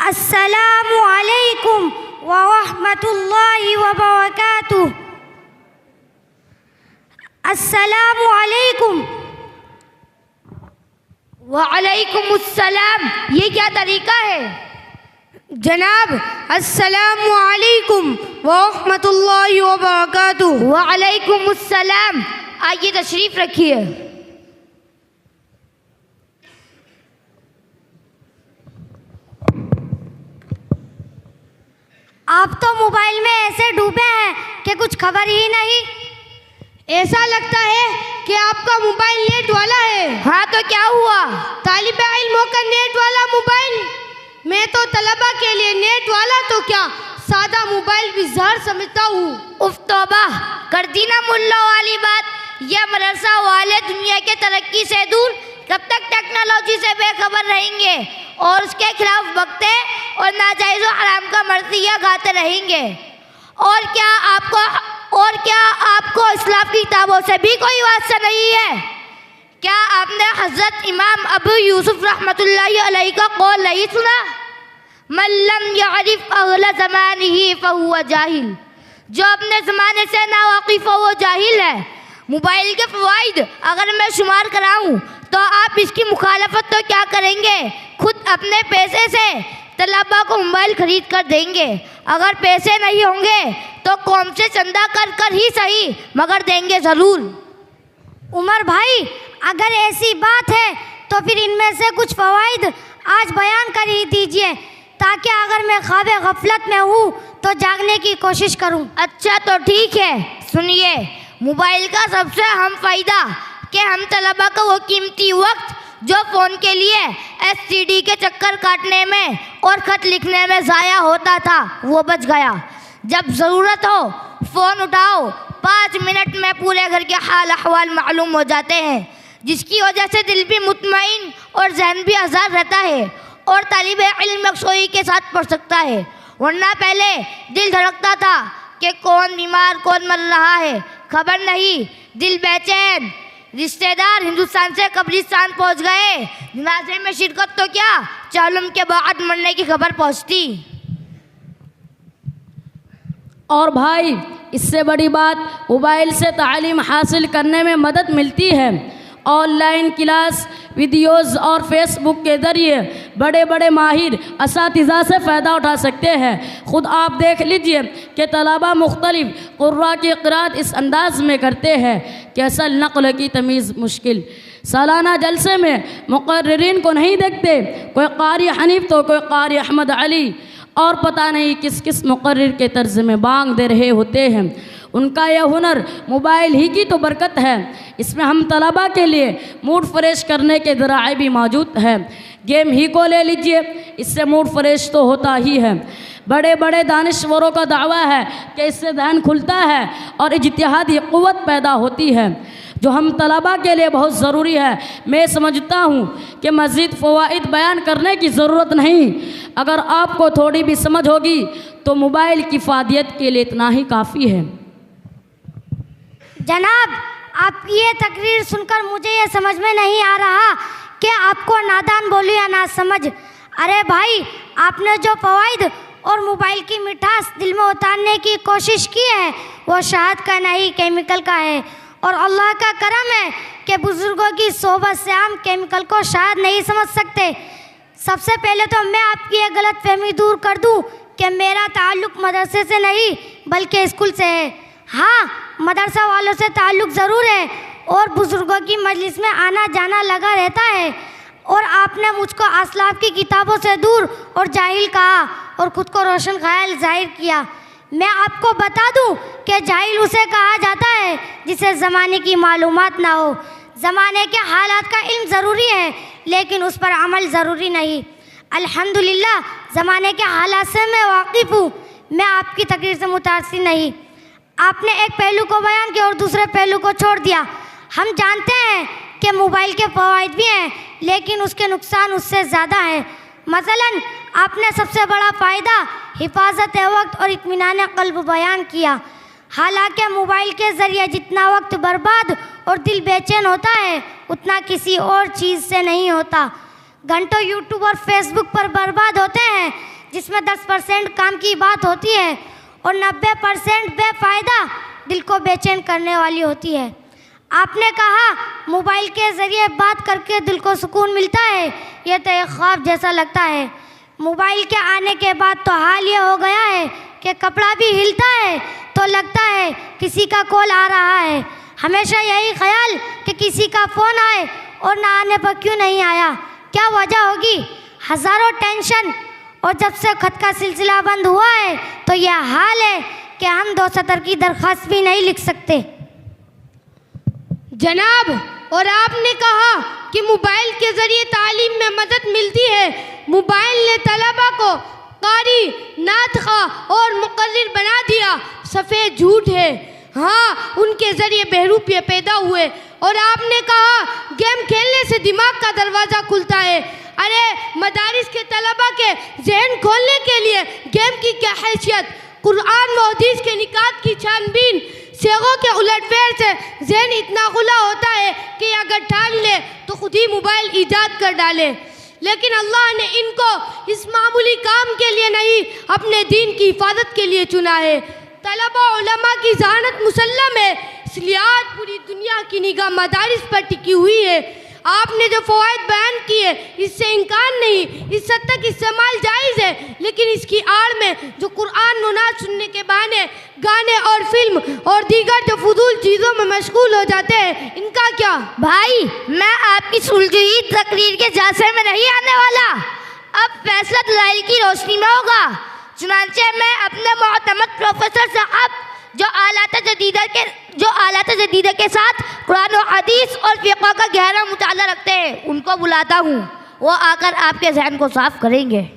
अस्सलामु अलैकुम व रहमतुल्लाहि व बरकातुहू। अस्सलामु अलैकुम। वालेकुमुस्सलाम। ये क्या तरीका है जनाब? अस्सलामु अलैकुम व रहमतुल्लाहि व बरकातुहू। वालेकुमुस्सलाम। आइए तशरीफ रखिए। आप तो मोबाइल में ऐसे डूबे हैं कि कुछ खबर ही नहीं। ऐसा लगता है कि आपका मोबाइल नेट वाला है। हाँ तो क्या हुआ? तालिबे इल्मों का नेट वाला मोबाइल। मैं तो तलबा के लिए नेट वाला तो क्या सादा मोबाइल भी जहर समझता हूँ। उफ तौबा कर दी ना मुल्ला वाली बात। यह मदरसा वाले दुनिया के तरक्की से दूर कब तक टेक्नोलॉजी से बेखबर रहेंगे और उसके खिलाफ बकते और नाजायज़ और हराम का मर्ज़िया गाते रहेंगे। और क्या आपको इस्लाम की किताबों से भी कोई वास्ता नहीं है? क्या आपने हज़रत इमाम अबू यूसुफ रहमतुल्लाहि अलैहि का कौल नहीं सुना? मन लम यअरिफ अहल ज़मानिही फहुव जाहिल। जो अपने ज़माने से ना वाकिफ़ हो वो जाहिल है। मोबाइल के फ़वाइद अगर मैं शुमार कराऊं तो आप इसकी मुखालफत तो क्या करेंगे, खुद अपने पैसे से तलबा को मोबाइल खरीद कर देंगे। अगर पैसे नहीं होंगे तो कौम से चंदा कर ही सही मगर देंगे ज़रूर। उमर भाई, अगर ऐसी बात है तो फिर इनमें से कुछ फ़वाइद आज बयान कर ही दीजिए, ताकि अगर मैं ख्वाबे गफलत में हूँ तो जागने की कोशिश करूँ। अच्छा तो ठीक है, सुनिए। मोबाइल का सबसे अहम फ़ायदा कि हम तलबा का वो कीमती वक्त जो फ़ोन के लिए STD के चक्कर काटने में और ख़त लिखने में ज़ाया होता था वो बच गया। जब ज़रूरत हो फ़ोन उठाओ, 5 मिनट में पूरे घर के हाल अहवाल मालूम हो जाते हैं, जिसकी वजह से दिल भी मुतमईन और जहन भी आज़ाद रहता है और तालिबे इल्म यकसोई के साथ पढ़ सकता है। वरना पहले दिल धड़कता था कि कौन बीमार कौन मर रहा है, खबर नहीं, दिल बेचैन। रिश्तेदार हिंदुस्तान से कब्रिस्तान पहुंच गए, जनाजे में शिरकत तो क्या चालुम के बाद मरने की खबर पहुंचती। और भाई इससे बड़ी बात, मोबाइल से तालीम हासिल करने में मदद मिलती है। ऑनलाइन क्लास वीडियोज़ और फेसबुक के ज़रिए बड़े बड़े माहिर असातिज़ा से फ़ायदा उठा सकते हैं। ख़ुद आप देख लीजिए कि तलबा मुख्तलिफ क़ुर्रा की क़िराअत इस अंदाज में करते हैं कि असल नक़ल की तमीज़ मुश्किल। सालाना जलसे में मुक़र्रिरीन को नहीं देखते, कोई कारी हनीफ तो कोई कारी अहमद अली, और पता नहीं किस किस मुक़र्रिर के तर्ज़ में बांग दे रहे होते हैं। उनका यह हुनर मोबाइल ही की तो बरकत है। इसमें हम तलबा के लिए मूड फ्रेश करने के ज़राए भी मौजूद हैं। गेम ही को ले लीजिए, इससे मूड फ्रेश तो होता ही है। बड़े बड़े दानिश्वरों का दावा है कि इससे ध्यान खुलता है और इज्तिहादी क़ुव्वत पैदा होती है, जो हम तलबा के लिए बहुत ज़रूरी है। मैं समझता हूँ कि मज़ीद फ़वाइद बयान करने की ज़रूरत नहीं। अगर आपको थोड़ी भी समझ होगी तो मोबाइल की फ़ायदियत के लिए इतना ही काफ़ी है। जनाब, आपकी ये तकरीर सुनकर मुझे ये समझ में नहीं आ रहा कि आपको नादान बोलूं या ना समझ। अरे भाई, आपने जो फ़वाइद और मोबाइल की मिठास दिल में उतारने की कोशिश की है वो शहद का नहीं केमिकल का है। और अल्लाह का करम है कि बुज़ुर्गों की सोहबत से हम केमिकल को शहद नहीं समझ सकते। सबसे पहले तो मैं आपकी ये गलत फहमी दूर कर दूँ कि मेरा ताल्लुक़ मदरसे से नहीं बल्कि स्कूल से है। हाँ, मदरसा वालों से ताल्लुक़ ज़रूर है और बुज़ुर्गों की मजलिस में आना जाना लगा रहता है। और आपने मुझको असलाफ की किताबों से दूर और जाहिल कहा और ख़ुद को रोशन ख्याल जाहिर किया। मैं आपको बता दूं कि जाहिल उसे कहा जाता है जिसे ज़माने की मालूमात ना हो। ज़माने के हालात का इल्म ज़रूरी है लेकिन उस पर अमल ज़रूरी नहीं। अल्हम्दुलिल्लाह ज़माने के हालात से मैं वाकिफ़ हूँ। मैं आपकी तकरीर से मुतासिर नहीं। आपने एक पहलू को बयान किया और दूसरे पहलू को छोड़ दिया। हम जानते हैं कि मोबाइल के फ़वाइद भी हैं लेकिन उसके नुकसान उससे ज़्यादा हैं। मसलन आपने सबसे बड़ा फ़ायदा हिफाजत वक्त और इत्मीनान क़ल्ब बयान किया। हालांकि मोबाइल के ज़रिए जितना वक्त बर्बाद और दिल बेचैन होता है उतना किसी और चीज़ से नहीं होता। घंटों यूट्यूब और फेसबुक पर बर्बाद होते हैं जिसमें 10% काम की बात होती है और 90% बेफ़ायदा दिल को बेचैन करने वाली होती है। आपने कहा मोबाइल के ज़रिए बात करके दिल को सुकून मिलता है, यह तो एक ख्वाब जैसा लगता है। मोबाइल के आने के बाद तो हाल ये हो गया है कि कपड़ा भी हिलता है तो लगता है किसी का कॉल आ रहा है। हमेशा यही ख्याल कि किसी का फ़ोन आए और ना आने पर क्यों नहीं आया, क्या वजह होगी। हज़ारों टेंशन, और जब से खत का सिलसिला बंद हुआ है तो यह हाल है कि हम 2 सतर की दरख्वास्त भी नहीं लिख सकते। जनाब, और आपने कहा कि मोबाइल के ज़रिए तालीम में मदद मिलती है। मोबाइल ने तलबा को कारी, नातखा और मुकर्रिर बना दिया, सफ़ेद झूठ है। हाँ, उनके ज़रिए बहरूपिये पैदा हुए। और आपने कहा गेम खेलने से दिमाग का दरवाज़ा खुलता है। अरे मदारिस के तलबा के जहन खोलने के लिए गेम की क्या हैसियत। कुरान व हदीस के निकात की छानबीन, सेगों के उलटफेर से जहन इतना खुला होता है कि अगर ठान ले तो खुद ही मोबाइल ईजाद कर डाले। लेकिन अल्लाह ने इनको इस मामूली काम के लिए नहीं, अपने दीन की हिफाजत के लिए चुना है। तलबा उलमा की ज़हानत मुसल्लम है, इसलिए आज पूरी दुनिया की निगाह मदारिस पर टिकी हुई है। आपने जो फ़वाइद बयान किए इससे इनकार नहीं, इस हद तक इस्तेमाल जायज़ है, लेकिन इसकी आड़ में जो कुरान नात सुनने के बहाने गाने और फिल्म और दीगर जो फजूल चीज़ों में मशगूल हो जाते हैं, इनका क्या। भाई, मैं आपकी सुलझी तकरीर के जासे में नहीं आने वाला। अब फैसला दलाइल की रोशनी में होगा। चुनांचे मैं अपने मोहतमद प्रोफेसर साहब जो आलात जदीदा के साथ कुरान और हदीस और फ़िक़्ह का गहरा मुताला रखते हैं, उनको बुलाता हूँ। वो आकर आपके ज़हन को साफ करेंगे।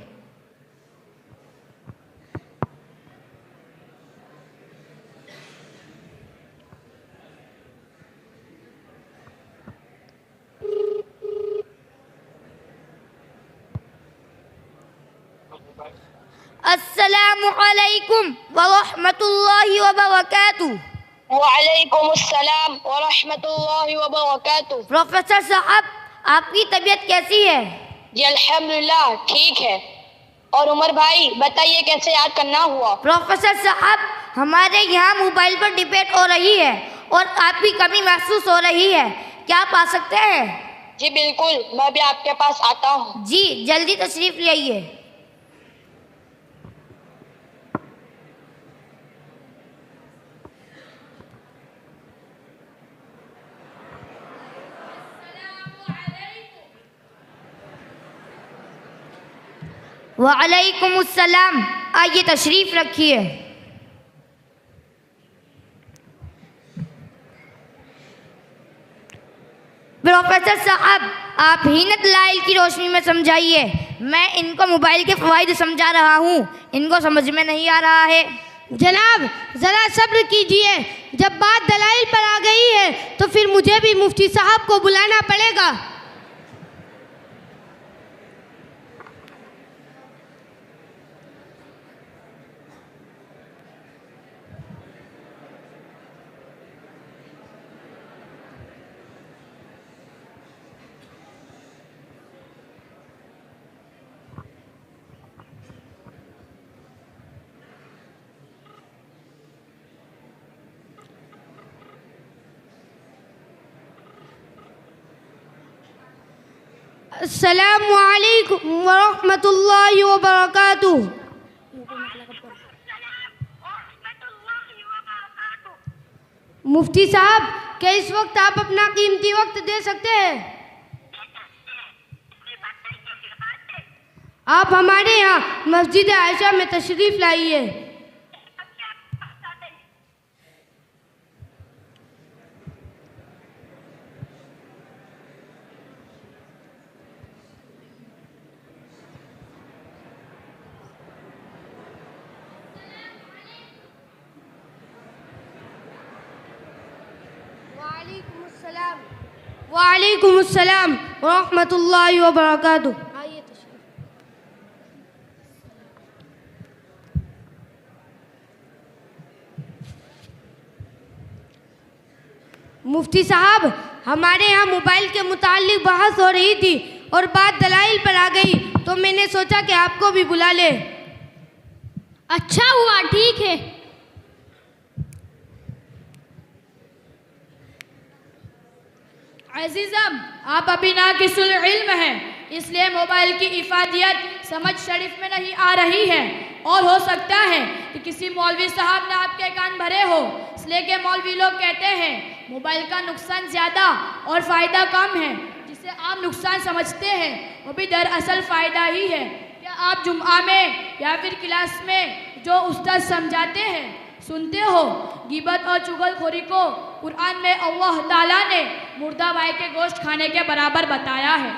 अस्सलामु अलैकुम व रहमतुल्लाहि व बरकातुहू। वालेकुम अस्सलाम व रहमतुल्लाहि व बरकातुहू। प्रोफेसर साहब, आपकी तबीयत कैसी है? जी अल्हम्दुलिल्लाह ठीक है। और उमर भाई बताइए कैसे याद करना हुआ? प्रोफेसर साहब, हमारे यहाँ मोबाइल पर डिबेट हो रही है और आपकी कमी महसूस हो रही है, क्या आप आ सकते हैं? जी बिल्कुल, मैं भी आपके पास आता हूँ। जी जल्दी तशरीफ ले आइए। वालेकुम अस्सलाम, आइए तशरीफ रखिए। प्रोफेसर साहब, आप ही दलाइल की रोशनी में समझाइए। मैं इनको मोबाइल के फ़वाइद समझा रहा हूँ, इनको समझ में नहीं आ रहा है। जनाब, ज़रा सब्र कीजिए, जब बात दलाइल पर आ गई है तो फिर मुझे भी मुफ्ती साहब को बुलाना पड़ेगा। अस्सलामु अलैकुम व रहमतुल्लाहि व बरकातुहू। मुफ्ती साहब, क्या इस वक्त आप अपना कीमती वक्त दे सकते हैं? आप हमारे यहाँ मस्जिद आयशा में तशरीफ़ लाइए। वालेकुम अस्सलाम व रहमतुल्लाहि व बरकातुहू। मुफ्ती साहब, हमारे यहाँ मोबाइल के मुताल्लिक बहस हो रही थी और बात दलाइल पर आ गई तो मैंने सोचा कि आपको भी बुला ले। अच्छा हुआ, ठीक है। अजीज़म, आप अभी नाकिसुल इल्म हैं, इसलिए मोबाइल की इफादियत समझ शरीफ में नहीं आ रही है। और हो सकता है कि किसी मौलवी साहब ने आपके कान भरे हो, इसलिए कि मौलवी लोग कहते हैं मोबाइल का नुकसान ज़्यादा और फ़ायदा कम है। जिसे आप नुकसान समझते हैं वो भी दरअसल फ़ायदा ही है। क्या आप जुम्आ में या फिर क्लास में जो उस्ताद समझाते हैं सुनते हो? गिबत और चुगलखोरी को कुरान में अल्लाह ताला ने मुर्दा भाई के गोश्त खाने के बराबर बताया है।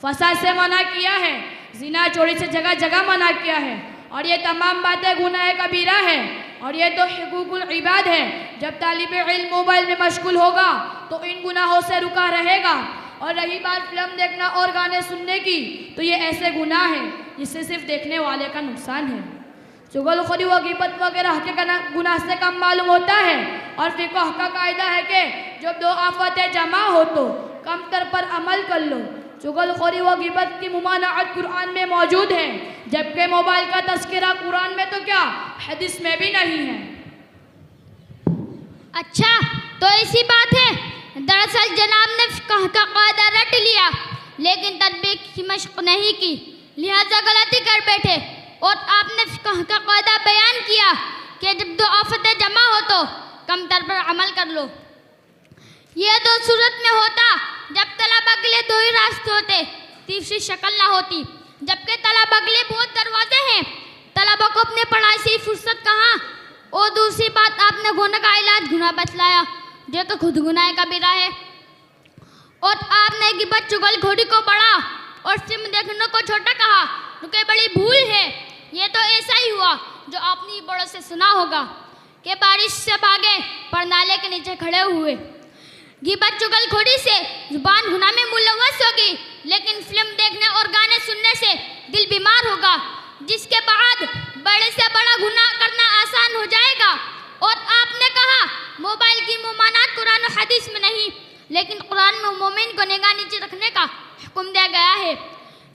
फसाद से मना किया है, जिना चोरी से जगह जगह मना किया है, और ये तमाम बातें गुनाह कबीरा है, और ये तो हुकूकुल इबाद है। जब तालिब इल्म मोबाइल में मशगूल होगा तो इन गुनाहों से रुका रहेगा। और रही बात फिल्म देखना और गाने सुनने की, तो ये ऐसे गुनाह हैं जिससे सिर्फ देखने वाले का नुकसान है। चुगलखोरी व गिबत वगैरह के गुनाह से कम मालूम होता है। और फ़िक़्ह का कायदा है कि जब दो आफतें जमा हो तो कमतर पर अमल कर लो। चुगलखोरी व गिबत की मुमानअत कुरान में मौजूद है, जबकि मोबाइल का तज़किरा कुरान में तो क्या हदीस में भी नहीं है। अच्छा, तो ऐसी बात है। दरअसल जनाब ने फ़िक़्ह का कायदा रट लिया, लेकिन तदबीक की मशक़ नहीं की, लिहाजा गलती कर बैठे। और आपने फ़िक़्ह का कायदा बयान किया कि जब दो आफतें जमा हो तो कमतर पर अमल कर लो। यह तो सूरत में होता जब तलबा के लिए दो ही रास्ते होते, तीसरी शक्ल ना होती। जबकि तलबा के लिए बहुत दरवाजे हैं, तलबा को अपने पढ़ाई से फुर्सत कहाँ। और दूसरी बात, आपने गुनाह का इलाज गुनाह बतलाया, जो कि खुद गुनाह कबीरा है। और आपने गिबत चुगलखोरी को बड़ा और फिल्म देखने को छोटा कहा, जो कि बड़ी भूल है। ये तो ऐसा ही हुआ जो आपने बड़ों से सुना होगा कि बारिश से भागे पर नाले के नीचे खड़े हुए। गिबत चुगलखोरी से जुबान गुनाह में मुलव्वस होगी, लेकिन फिल्म देखने और गाने सुनने से दिल बीमार होगा, जिसके बाद बड़े से बड़ा गुनाह करना आसान हो जाएगा। और आपने कहा मोबाइल की मुमानात कुरान और हदीस में नहीं, लेकिन कुरान में मोमिन को निगाह नीचे रखने का हुक्म दिया गया है,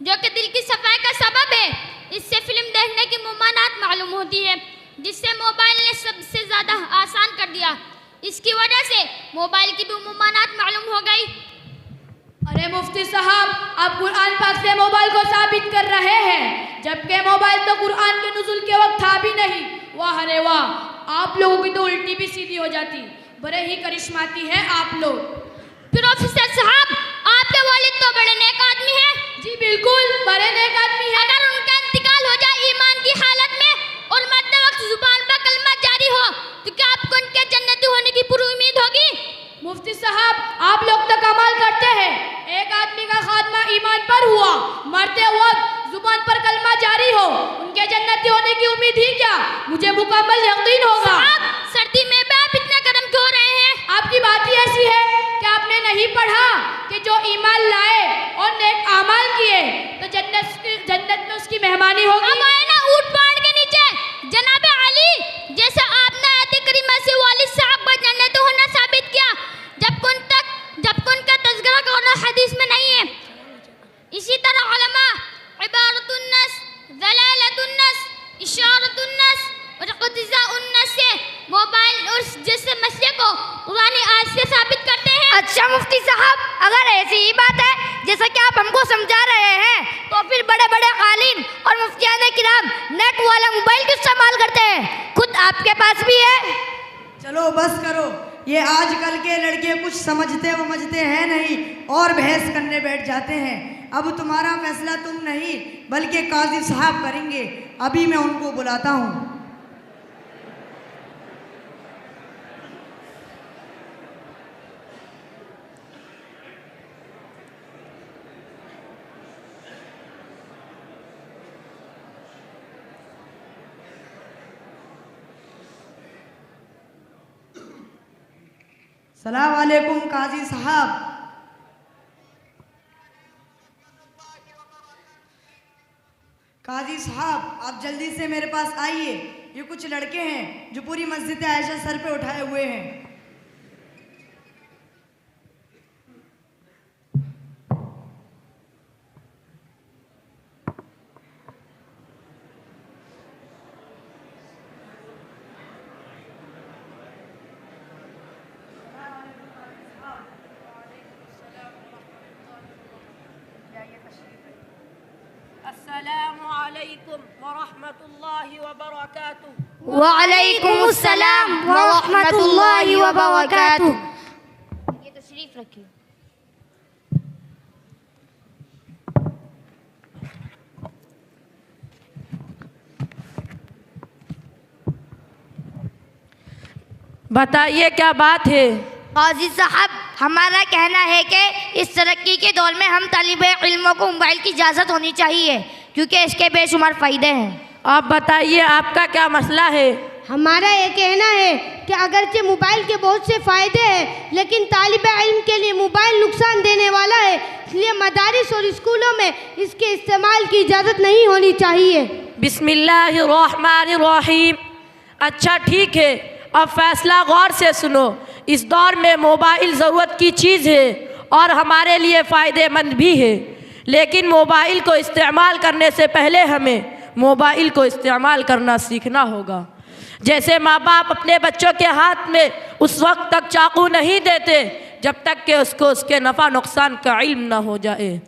जो कि दिल की सफाई का सबब है। इससे फिल्म देखने की मुमानात मालूम होती है, जिससे मोबाइल ने सबसे ज़्यादा आसान कर दिया। इसकी वजह से मोबाइल की भी मुमानात मालूम हो गई। अरे मुफ्ती साहब, आप कुरान पाक से मोबाइल को साबित कर रहे हैं, जबकि मोबाइल तो कुरान के नुज़ुल के वक्त था भी नहीं। वाह रे वाह, आप लोगों की तो उल्टी भी सीधी हो जाती। बड़े ही करिश्माती हैं आप लोग। प्रोफेसर साहब, आपके वालिद तो बड़े नेक आदमी हैं। जी बिल्कुल, बड़े नेक आदमी हैं। अगर उनका इंतकाल हो जाए ईमान की हालत में और मरते वक्त जुबान पर कलमा जारी हो, तो क्या आपको उनके जन्नती होने की पूरी उम्मीद होगी? मुफ्ती साहब, आप लोग तो कमाल करते हैं। एक आदमी का खात्मा ईमान पर हुआ, मरते वक्त जुबान पर कलमा जारी हो, उनके जन्नती होने की उम्मीद ही क्या, मुझे मुकम्मल यकीन होगा। सर्दी में भी आप इतना गर्म क्यों रहे हैं? आपकी बात ही ऐसी है कि आपने नहीं पढ़ा कि जो ईमान लाए और नेक आमाल किए तो जन्नत में उसकी मेहमानी होगी। हम आए ना ऊंट पहाड़ के नीचे, जनाब अली, जैसे आपने आयत करीमा से वालिद साहब को जन्नत होना साबित किया, जब उनका तज़किरा कुरान हदीस में नहीं है। इसी तरह उलमा इबारतुन्नस, दलालतुन्नस, इशारतुन्नस और इक़्तिज़ाउन्नस से मोबाइल और जैसे मसले को कुरानी आयत से साबित करते हैं। अच्छा मुफ्ती साहब, अगर ऐसी ही बात है जैसा कि आप हमको समझा रहे हैं, तो फिर बड़े बड़े कालीन और मुफ्तियाने किराम नेट वाला मोबाइल क्यों इस्तेमाल करते हैं? खुद आपके पास भी है। चलो बस करो, ये आजकल के लड़के कुछ समझते वमझते हैं नहीं और बहस करने बैठ जाते हैं। अब तुम्हारा फैसला तुम नहीं बल्कि काजी साहब करेंगे। अभी मैं उनको बुलाता हूँ। सलाम वालेकुम काजी साहब। काजी साहब, आप जल्दी से मेरे पास आइए। ये कुछ लड़के हैं जो पूरी मस्जिद आयशा सर पे उठाए हुए हैं। वालेकुम अस्सलाम व रहमतुल्लाहि व बरकातुहू। ये तशरीफ रखिए। बताइए क्या बात है? काजी साहब, हमारा कहना है कि इस तरक्की के दौर में हम तालिब इल्मों को मोबाइल की इजाज़त होनी चाहिए, क्योंकि इसके बेशुमार फ़ायदे हैं। आप बताइए आपका क्या मसला है? हमारा ये कहना है कि अगरचे मोबाइल के बहुत से फ़ायदे हैं, लेकिन तालिब इल्म के लिए मोबाइल नुकसान देने वाला है, इसलिए मदारिस और स्कूलों में इसके इस्तेमाल की इजाज़त नहीं होनी चाहिए। बिस्मिल्लाहिर्रहमानिर्रहीम। अच्छा ठीक है, अब फैसला गौर से सुनो। इस दौर में मोबाइल ज़रूरत की चीज़ है और हमारे लिए फ़ायदेमंद भी है, लेकिन मोबाइल को इस्तेमाल करने से पहले हमें मोबाइल को इस्तेमाल करना सीखना होगा। जैसे माँ बाप अपने बच्चों के हाथ में उस वक्त तक चाकू नहीं देते जब तक कि उसको उसके नफ़ा नुकसान का इल्म ना हो जाए,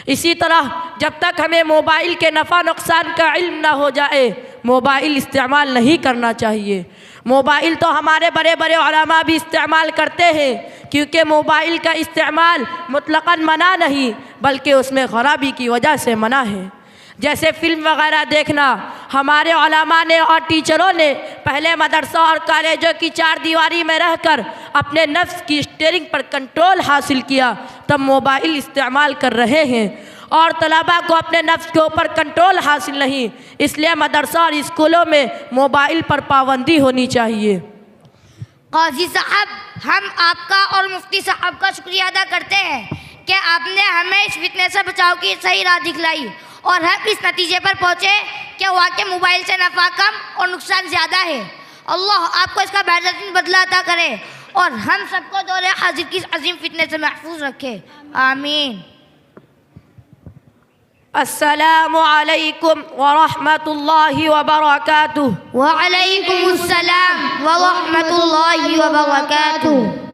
इसी तरह जब तक हमें मोबाइल के नफ़ा नुकसान का इल्म ना हो जाए मोबाइल इस्तेमाल नहीं करना चाहिए। मोबाइल तो हमारे बड़े बड़े उलमा भी इस्तेमाल करते हैं, क्योंकि मोबाइल का इस्तेमाल मुतलक़न मना नहीं बल्कि उसमें ख़राबी की वजह से मना है। जैसे फ़िल्म वगैरह देखना, हमारे उलमा ने और टीचरों ने पहले मदरसा और कॉलेजों की चार दीवारी में रहकर अपने नफ्स की स्टीयरिंग पर कंट्रोल हासिल किया, तब मोबाइल इस्तेमाल कर रहे हैं। और तलबा को अपने नफ्स के ऊपर कंट्रोल हासिल नहीं, इसलिए मदरसा और स्कूलों में मोबाइल पर पाबंदी होनी चाहिए। काजी साहब, हम आपका और मुफ्ती साहब का शुक्रिया अदा करते हैं कि आपने हमें इस फितने से बचाव की सही राह दिखलाई और हम इस नतीजे पर पहुँचे कि वाकई मोबाइल से नफ़ा कम और नुकसान ज़्यादा है। अल्लाह आपको इसका बेहतरीन बदला अता करे और हम सबको दौरे हाजिर की अजीम फितने से महफूज रखे। आमीन। अस्सलामु अलैकुम व रहमतुल्लाहि व बरकातुहू। वालेकुम अस्सलाम व रहमतुल्लाहि व बरकातुहू।